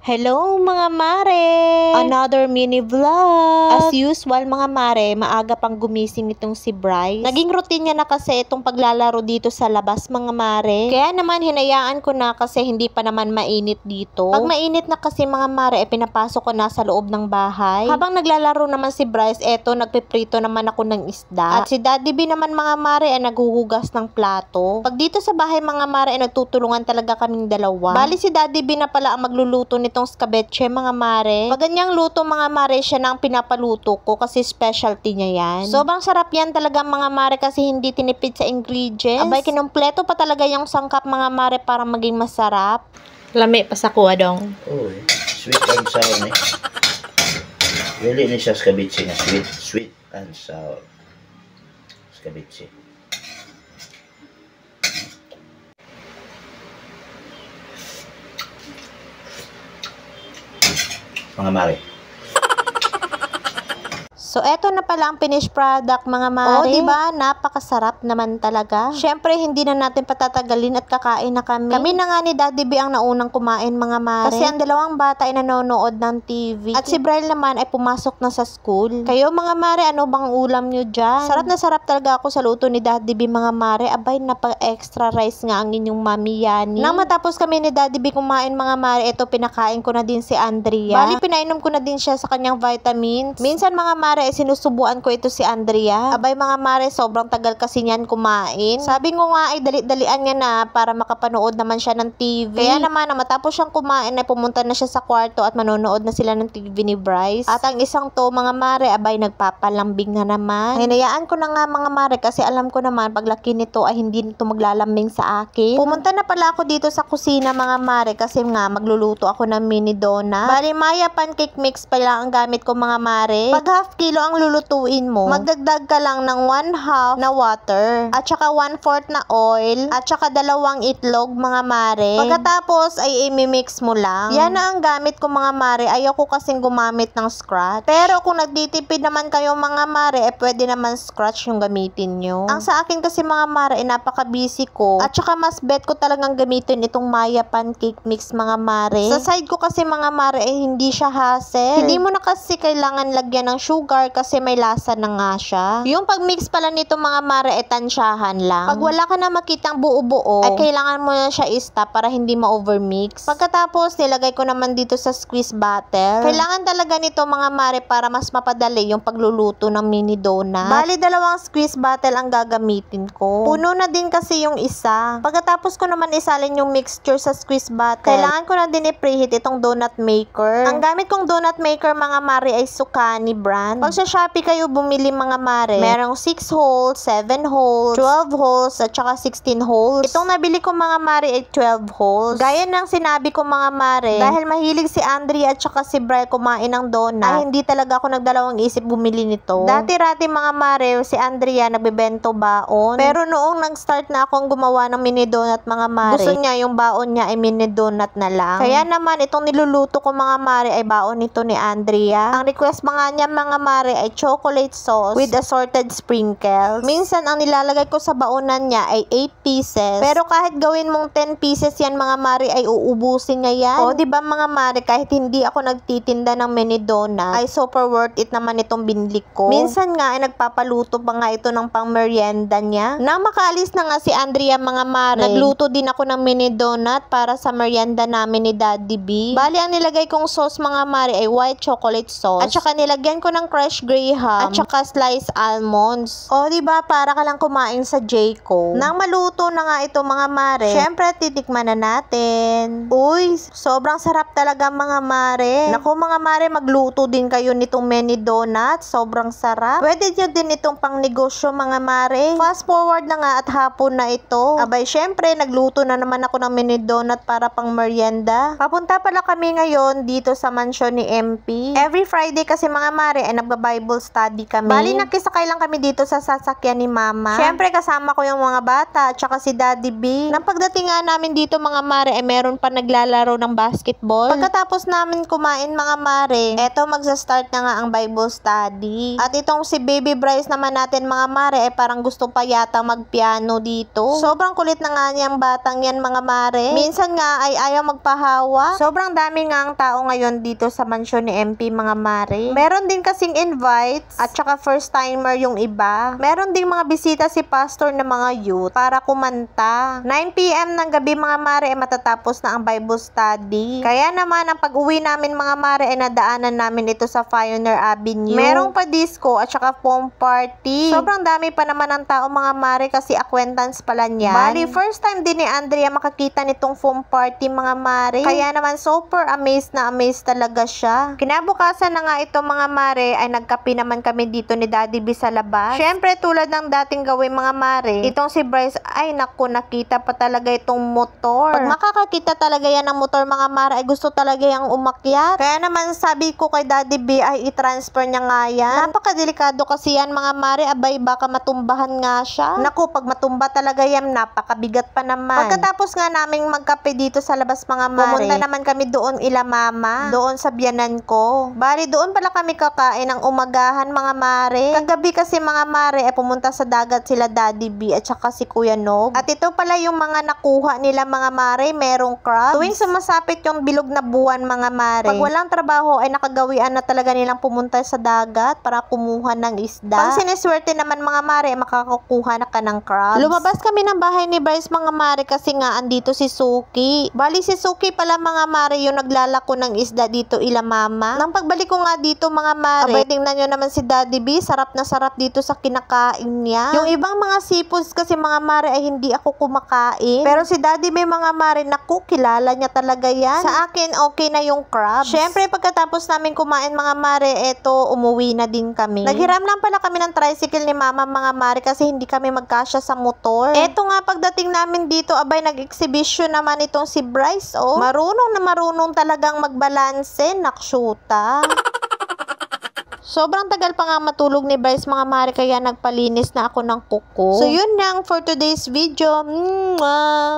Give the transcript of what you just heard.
Hello mga mare! Another mini vlog! As usual mga mare, maaga pang gumising itong si Bryce. Naging routine niya na kasi itong paglalaro dito sa labas mga mare. Kaya naman hinayaan ko na kasi hindi pa naman mainit dito. Pag mainit na kasi mga mare, pinapasok ko na sa loob ng bahay. Habang naglalaro naman si Bryce, eto nagpiprito naman ako ng isda. At si Daddy B naman mga mare ay naghuhugas ng plato. Pag dito sa bahay mga mare ay nagtutulungan talaga kaming dalawa. Bali si Daddy B na pala ang magluluto nitong skabetche mga mare. Pag ganyang luto mga mare, siya na ang pinapaluto ko kasi specialty niya yan. Sobrang sarap yan talaga mga mare kasi hindi tinipid sa ingredients. Abay, kinumpleto pa talaga yung sangkap mga mare para maging masarap. Lami pa sa kuha dong. Uy, sweet and sour ni. Really ni siya skabitsi na sweet and sour. Skabitsi. Mga mare. So, eto na pala ang finished product, mga mare. O, diba? Napakasarap naman talaga. Syempre, hindi na natin patatagalin at kakain na kami. Kami na nga ni Daddy B ang naunang kumain, mga mare. Kasi ang dalawang bata ay nanonood ng TV. At si Bryle naman ay pumasok na sa school. Kayo, mga mare, ano bang ulam nyo dyan? Sarap na sarap talaga ako sa luto ni Daddy B, mga mare. Abay, napa-extra rice nga ang inyong mami Yani. Nang matapos kami ni Daddy B kumain, mga mare, eto pinakain ko na din si Andrea. Bali, pinainom ko na din siya sa kanyang vitamins. Minsan, mga mare, sinusubuan ko ito si Andrea. Abay mga mare, sobrang tagal kasi niyan kumain. Sabi ko nga ay dali-dalian niya na para makapanood naman siya ng TV. Kaya naman, matapos siyang kumain ay pumunta na siya sa kwarto at manonood na sila ng TV ni Bryce. At ang isang to mga mare, abay nagpapalambing na naman. Hinayaan ko na nga mga mare kasi alam ko naman paglaki nito ay hindi nito maglalambing sa akin. Pumunta na pala ako dito sa kusina mga mare kasi nga magluluto ako ng mini donut. Bali Maya pancake mix pala ang gamit ko mga mare. Pag half kilo ang lulutuin mo, magdagdag ka lang ng 1/2 na water, at saka 1/4 na oil, at saka 2 itlog mga mare. Pagkatapos ay imimix mo lang. Yan na ang gamit ko mga mare. Ayoko kasing gumamit ng scratch. Pero kung nagtitipid naman kayo mga mare, pwede naman scratch yung gamitin nyo. Ang sa akin kasi mga mare, napaka-busy ko. At saka mas bet ko talagang gamitin itong Maya pancake mix mga mare. Sa side ko kasi mga mare, hindi siya hassle. Hindi mo na kasi kailangan lagyan ng sugar kasi may lasa na nga siya. Yung pag-mix pala nito mga mare, tansyahan lang. Pag wala ka na makitang buo-buo, ay kailangan mo na siya i-stop para hindi ma-overmix. Pagkatapos, nilagay ko naman dito sa squeeze bottle. Kailangan talaga nito mga mare para mas mapadali yung pagluluto ng mini donut. Bali, 2 squeeze bottle ang gagamitin ko. Puno na din kasi yung isa. Pagkatapos ko naman isalin yung mixture sa squeeze bottle, kailangan ko na din i-preheat itong donut maker. Ang gamit kong donut maker mga mare ay Sukani brand. Pag sa Shopee kayo bumili mga mare, merong 6 holes, 7 holes, 12 holes, at saka 16 holes. Itong nabili ko mga mare ay 12 holes. Gaya ng sinabi ko mga mare, dahil mahilig si Andrea at saka si Bryce kumain ng donut, ay hindi talaga ako nagdalawang isip bumili nito. Dati-rati mga mare, si Andrea nagbebento baon. Pero noong nag-start na akong gumawa ng mini donut mga mare, gusto niya yung baon niya ay mini donut na lang. Kaya naman itong niluluto ko mga mare ay baon nito ni Andrea. Ang request mga niya mga mare ay chocolate sauce with assorted sprinkles. Minsan, ang nilalagay ko sa baonan niya ay 8 pieces. Pero kahit gawin mong 10 pieces yan mga mare, ay uubusin niya yan. O, diba mga mare, kahit hindi ako nagtitinda ng mini donut, ay super worth it naman itong binili ko. Minsan nga, ay nagpapaluto pa nga ito ng pang merienda niya. Nang makaalis na nga si Andrea mga mare, nagluto din ako ng mini donut para sa merienda namin ni Daddy B. Bali, ang nilagay kong sauce mga mare ay white chocolate sauce. At saka nilagyan ko ng crushed graham at saka sliced almonds. O, diba, para ka lang kumain sa Jayco. Nang maluto na nga ito mga mare, syempre titikman na natin. Uy, sobrang sarap talaga mga mare. Naku mga mare, magluto din kayo nitong mini donut. Sobrang sarap. Pwede nyo din itong pang negosyo mga mare. Fast forward na nga at hapon na ito. Abay, syempre, nagluto na naman ako ng mini donut para pang merienda. Papunta pala kami ngayon dito sa mansyon ni MP. Every Friday kasi mga mare, ay magba-Bible study kami. Bali, nakisakay lang kami dito sa sasakyan ni Mama. Syempre, kasama ko yung mga bata, tsaka si Daddy B. Nang pagdating nga namin dito, mga mare, meron pa naglalaro ng basketball. Pagkatapos namin kumain, mga mare, eto, magsa-start na nga ang Bible study. At itong si Baby Bryce naman natin, mga mare, parang gusto pa yata magpiano dito. Sobrang kulit na nga niyang batang yan, mga mare. Minsan nga ay ayaw magpahawa. Sobrang dami nga ang tao ngayon dito sa mansyon ni MP, mga mare. Meron din kasing invites at saka first timer yung iba. Meron ding mga bisita si pastor ng mga youth para kumanta. 9 PM ng gabi, mga mare, matatapos na ang Bible study. Kaya naman ang pag-uwi namin, mga mare, nadaanan namin ito sa Pioneer Avenue. Merong pa disco at saka foam party. Sobrang dami pa naman ng tao, mga mare, kasi acquaintance pala niyan. Bali, first time din ni Andrea makakita nitong foam party, mga mare. Kaya naman super amazed na amazed talaga siya. Kinabukasan na nga ito, mga mare, ay nagkape naman kami dito ni Daddy B sa labas. Syempre, tulad ng dating gawin, mga mare, itong si Bryce, ay naku, nakita pa talaga itong motor. Pag makakakita talaga yan ng motor, mga mare, ay gusto talaga yung umakyat. Kaya naman sabi ko kay Daddy B ay i-transfer niya nga yan. Napakadelikado kasi yan, mga mare, abay baka matumbahan nga siya. Naku, pag matumba talaga yan, napakabigat pa naman. Pagkatapos nga naming magkape dito sa labas, mga mare, pumunta naman kami doon ila Mama, doon sa biyanan ko. Bali, doon pala kami kakain ng umagahan, mga mare. Kagabi kasi, mga mare, pumunta sa dagat sila Daddy B at saka si Kuya Nob. At ito pala yung mga nakuha nila, mga mare, merong crabs. Tuwing sumasapit yung bilog na buwan, mga mare, pag walang trabaho ay nakagawian na talaga nilang pumunta sa dagat para kumuha ng isda. Pag siniswerte naman, mga mare, makakakuha na ka ng crabs. Lumabas kami ng bahay ni Bryce, mga mare, kasi nga andito si Suki. Bali, si Suki pala, mga mare, yung naglalako ng isda dito ila Mama. Nang pagbalik ko nga dito, mga mare, abay, tingnan nyo naman si Daddy B, sarap na sarap dito sa kinakain niya. Yung ibang mga seafoods kasi, mga mare, ay hindi ako kumakain. Pero si Daddy B, mga mare, naku, kilala niya talaga yan. Sa akin, okay na yung crabs. Syempre, pagkatapos namin kumain, mga mare, eto, umuwi na din kami. Naghiram lang pala kami ng tricycle ni Mama, mga mare, kasi hindi kami magkasya sa motor. Eto nga, pagdating namin dito, abay, nag-exhibition naman itong si Bryce, oh. Marunong na marunong talagang magbalanse, naksyuta. Sobrang tagal pa nga matulog ni Bryce, mga mare, kaya nagpalinis na ako ng kuko. So, yun lang for today's video. Mwah!